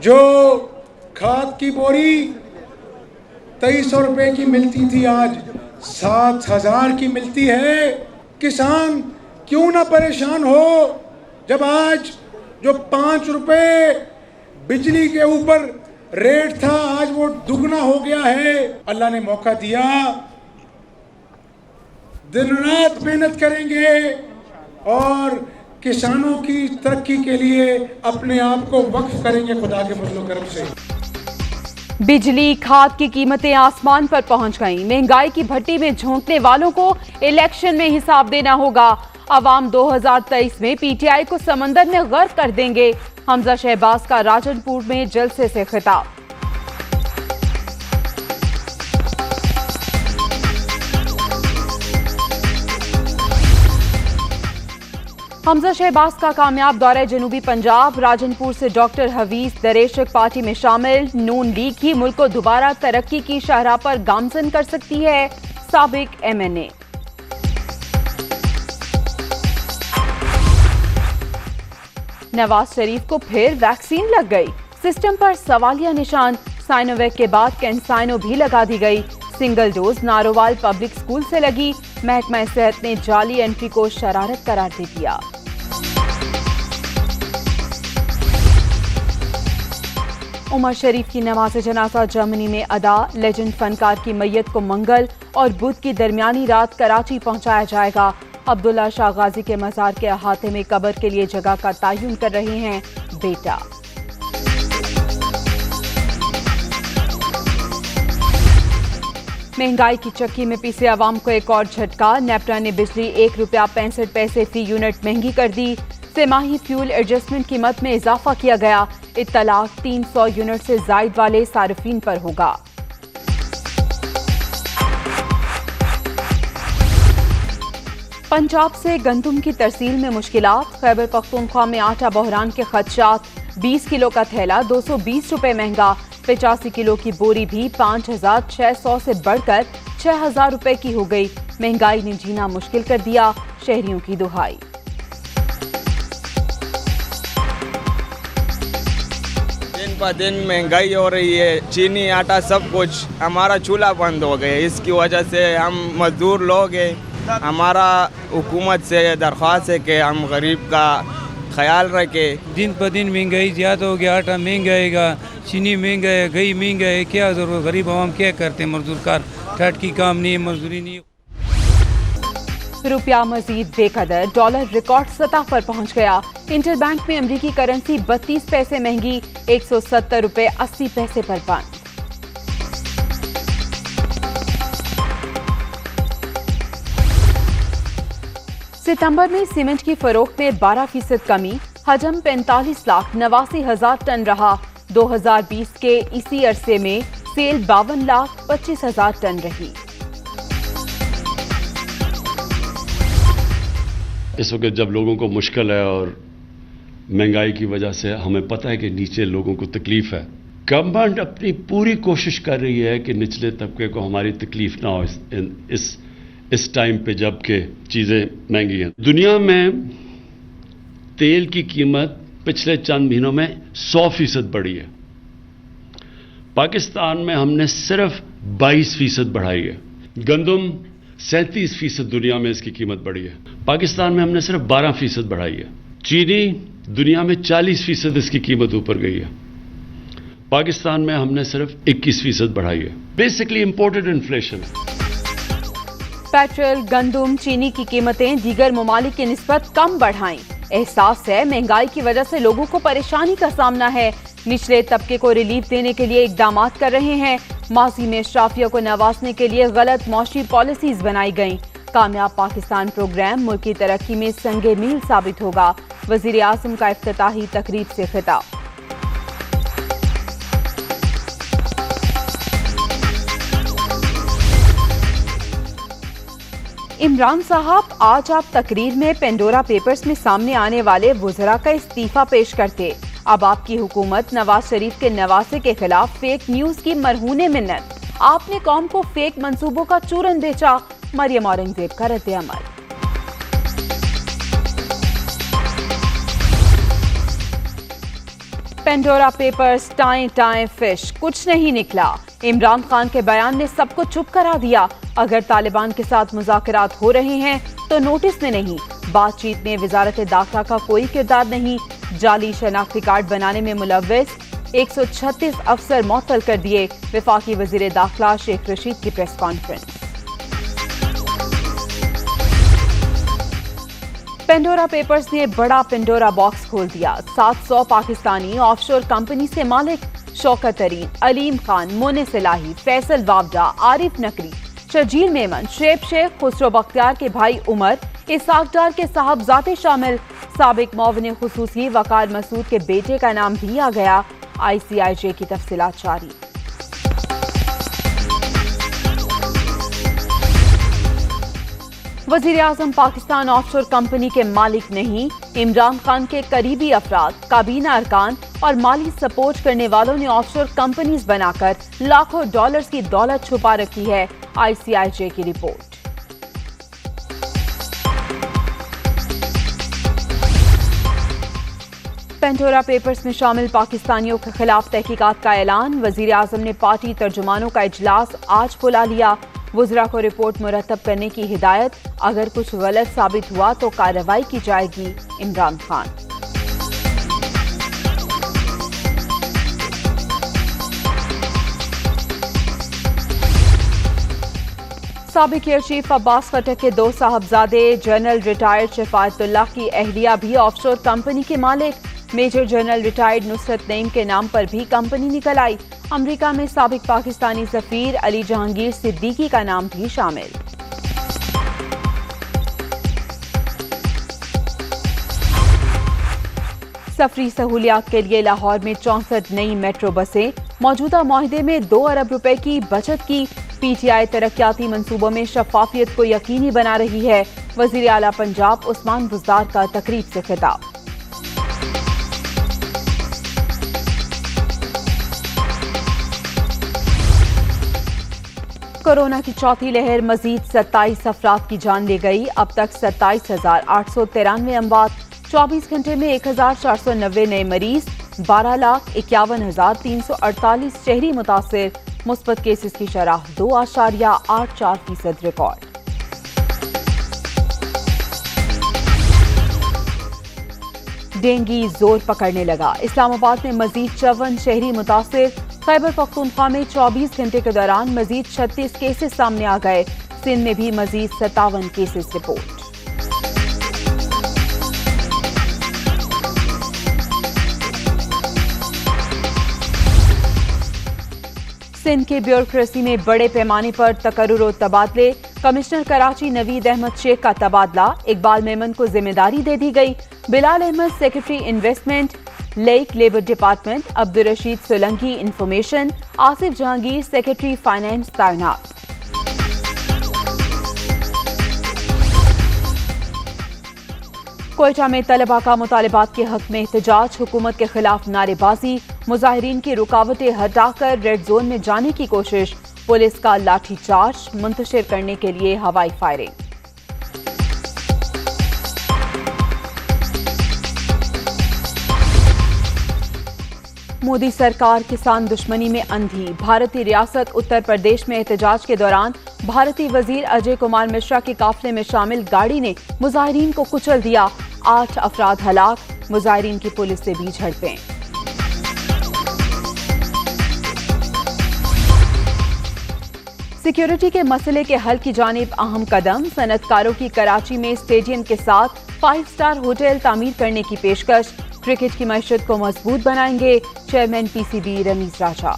जो खाद की बोरी 2300 रुपए की मिलती थी आज 7000 की मिलती है। किसान क्यों ना परेशान हो जब आज जो 5 रुपए बिजली के ऊपर रेट था आज वो दुगना हो गया है। अल्लाह ने मौका दिया, दिन रात मेहनत करेंगे और किसानों की तरक्की के लिए अपने आप को वक्फ करेंगे खुदा के फजल करम से। बिजली खाद की कीमतें आसमान पर पहुंच गईं। महंगाई की भट्टी में झोंकने वालों को इलेक्शन में हिसाब देना होगा। अवाम 2023 में पीटीआई को समंदर में गर्क कर देंगे। हमजा शहबाज का राजनपुर में जलसे से खिताब। हमजा शहबाज का कामयाब दौरा जनूबी पंजाब। राजनपुर से डॉक्टर हवीज दरेशक पार्टी में शामिल। नून लीग ही मुल्क को दोबारा तरक्की की शाहराह पर गामजन कर सकती है, साबिक एमएनए। नवाज शरीफ को फिर वैक्सीन लग गई। सिस्टम पर सवालिया निशान। साइनोवैक के बाद कैंसाइनो भी लगा दी गई। Single dose Narowal public school से लगी। महकमा सेहत ने जाली एंट्री को शरारत करार दे दिया। उमर शरीफ की नमाज जनाजा जर्मनी में अदा। लेजेंड फनकार की मैयत को मंगल और बुध की दरमियानी रात कराची पहुंचाया जाएगा। अब्दुल्ला शाह गाजी के मजार के अहाते में कब्र के लिए जगह का तयन कर रहे हैं बेटा। महंगाई की चक्की में पिसे अवाम को एक और झटका। नेपरा ने बिजली ₹1.65 फी यूनिट महंगी कर दी। सेमाही फ्यूल एडजस्टमेंट कीमत में इजाफा किया गया। इत्तलाक 300 यूनिट से जायद वाले सार्फिन पर होगा। पंजाब से गंदम की तरसील में मुश्किलात। खैबर पख्तूनख्वा में आटा बहरान के खदशात। 20 किलो का थैला 220 रुपए महंगा। 85 किलो की बोरी भी 5600 से बढ़कर 6000 रुपए की हो गई। महंगाई ने जीना मुश्किल कर दिया, शहरियों की दुहाई। दिन पर दिन महंगाई हो रही है। चीनी आटा सब कुछ, हमारा चूल्हा बंद हो गया। इसकी वजह से हम मजदूर लोग हैं। हमारा हुकूमत से दरख्वास्त है कि हम गरीब का ख्याल रखें। दिन पर दिन महंगाई ज़्यादा हो गया। आटा महंगा आएगा, चीनी महंगा है, घी महंगा है। क्या जरूरत, गरीब आवाम क्या करते हैं? मजदूर कार ठट की काम नहीं है, मजदूरी नहीं है। रुपया मजीद बेकदर। डॉलर रिकॉर्ड सतह पर पहुंच गया। इंटरबैंक में अमरीकी करेंसी 32 पैसे महंगी। 170 रुपए 80 पैसे पर बंद। सितंबर में सीमेंट की फरोख्त में 12% कमी। हजम 45,89,000 टन रहा। 2020 के इसी अरसे में सेल 52,25,000 टन रही। इस वक्त जब लोगों को मुश्किल है और महंगाई की वजह से हमें पता है कि नीचे लोगों को तकलीफ है, गवर्नमेंट अपनी पूरी कोशिश कर रही है कि निचले तबके को हमारी तकलीफ ना हो इस टाइम पे जबकि चीज़ें महंगी हैं। दुनिया में तेल की कीमत पिछले चंद महीनों में 100% बढ़ी है। पाकिस्तान में हमने सिर्फ 22% बढ़ाई है। गंदम 37% दुनिया में इसकी कीमत बढ़ी है। पाकिस्तान में हमने सिर्फ 12% बढ़ाई है। चीनी दुनिया में 40% इसकी कीमत ऊपर गई है। पाकिस्तान में हमने सिर्फ 21% बढ़ाई है। बेसिकली इंपोर्टेड इन्फ्लेशन है। पेट्रोल, गंदम, चीनी की कीमतें दीगर ममालिक की निस्बत कम बढ़ाई। एहसास है महंगाई की वजह से लोगों को परेशानी का सामना है। निचले तबके को रिलीफ देने के लिए इकदाम कर रहे हैं। माजी में अशराफिया को नवाजने के लिए गलत मौशी पॉलिसीज बनाई गईं। कामयाब पाकिस्तान प्रोग्राम मुल्क की तरक्की में संगे मील साबित होगा। वजीर आज़म का इफ्तिताही तकरीब से खिताब। इमरान साहब, आज आप तकरीर में पेंडोरा पेपर्स में सामने आने वाले वुज़रा का इस्तीफा पेश करते। अब आपकी हुकूमत नवाज शरीफ के नवासे के खिलाफ फेक न्यूज की मरहूने मिन्नत। आपने कौम को फेक मंसूबों का चूरन बेचा। मरियम औरंगजेब का रद्द-ए-अमल। पेंडोरा पेपर्स टाइम टाइम फिश, कुछ नहीं निकला। इमरान खान के बयान ने सबको चुप करा दिया। अगर तालिबान के साथ मुज़ाकरात हो रहे हैं तो नोटिस में नहीं। बातचीत में वजारत दाखिला का कोई किरदार नहीं। जाली शनाख्ती कार्ड बनाने में मुलव्विस 136 अफसर मुअत्तल कर दिए। वफाकी वजीर दाखिला शेख रशीद की प्रेस कॉन्फ्रेंस। पेंडोरा पेपर्स ने बड़ा पेंडोरा बॉक्स खोल दिया। 700 पाकिस्तानी ऑफशोर कंपनी से मालिक शौकत तरीन, अलीम खान, मोनिस इलाही, फैसल वावडा, आरिफ नकरी, शर्जील मेमन, शेब शेख, खुसरो बख्तियार के भाई उमर, इसाक डार के साहबजादे शामिल। साबिक मुआविन खुसूसी वकार मसूद के बेटे का नाम भी आ गया। ICIJ की तफसीलात जारी। वजीर आजम पाकिस्तान ऑफशोर कंपनी के मालिक नहीं। इमरान खान के करीबी अफराद, काबीना अरकान और माली सपोर्ट करने वालों ने ऑफशोर कंपनीज बनाकर लाखों डॉलर्स की दौलत छुपा रखी है। ICIJ की रिपोर्ट। पेंडोरा पेपर्स में शामिल पाकिस्तानियों के खिलाफ तहकीकात का ऐलान। वजीर आजम ने पार्टी तर्जुमानों का इजलास आज बुला लिया। वुज़रा को रिपोर्ट मुरतब करने की हिदायत। अगर कुछ गलत साबित हुआ तो कार्रवाई की जाएगी। इमरान खान। साबिक एयर चीफ अब्बास खटक के 2 साहबजादे जनरल रिटायर्ड शफाअतुल्लाह की अहलिया भी ऑफशोर कंपनी के मालिक। Major general retired Nusrat Naeem के नाम पर भी कंपनी निकल आई। अमेरिका में साबिक पाकिस्तानी सफीर अली जहांगीर सिद्दीकी का नाम भी शामिल। सफरी सहूलियात के लिए लाहौर में 64 नई मेट्रो बसें। मौजूदा मुआहदे में 2 अरब रुपए की बचत की। PTI तरक्याती मंसूबों में शफाफियत को यकीनी बना रही है। वजीर आला पंजाब उस्मान बुज़दार का तकरीब से खिताब। कोरोना की चौथी लहर मजीद 27 अफराद की जान ले गई। अब तक 27,893 अमवात। 24 घंटे में 1,490 नए मरीज। 12,51,348 शहरी मुतासिर। मुस्बत केसेस की शरह 2.84% रिकॉर्ड। डेंगू जोर पकड़ने लगा। इस्लामाबाद में मजीद 54 शहरी मुतासिर। खैबर पख्तूनख्वा में 24 घंटे के दौरान मजीद 36 केसेस सामने आ गए। सिंध में भी मजीद 57 केसेस रिपोर्ट। सिंध के ब्यूरोक्रेसी में बड़े पैमाने पर तकर्रुर और तबादले। कमिश्नर कराची नवीद अहमद शेख का तबादला। इकबाल मेमन को जिम्मेदारी दे दी गई। बिलाल अहमद सेक्रेटरी इन्वेस्टमेंट, लेक labour department. Abdul Rashid Solangi information. Asif Jahangir secretary finance तैनात। कोयटा में तलबा का मुतालिबात के हक में एहतजाज। हुकूमत के खिलाफ नारेबाजी। मुजाहिरीन की रुकावटें हटाकर रेड जोन में जाने की कोशिश। पुलिस का लाठीचार्ज। मुंतशिर करने के लिए हवाई फायरिंग। मोदी सरकार किसान दुश्मनी में अंधी। भारतीय रियासत उत्तर प्रदेश में एहतजाज के दौरान भारतीय वजीर अजय कुमार मिश्रा के काफिले में शामिल गाड़ी ने मुजाहिरीन को कुचल दिया। 8 अफराद हलाक। मुजाहिरीन की पुलिस से भी झड़पें। सिक्योरिटी के मसले के हल की जानिब अहम कदम। सनतकारों की कराची में स्टेडियम के साथ 5 स्टार होटल तामीर करने की पेशकश। क्रिकेट की मईशत को मजबूत बनाएंगे। चेयरमैन PCB रमीज राजा।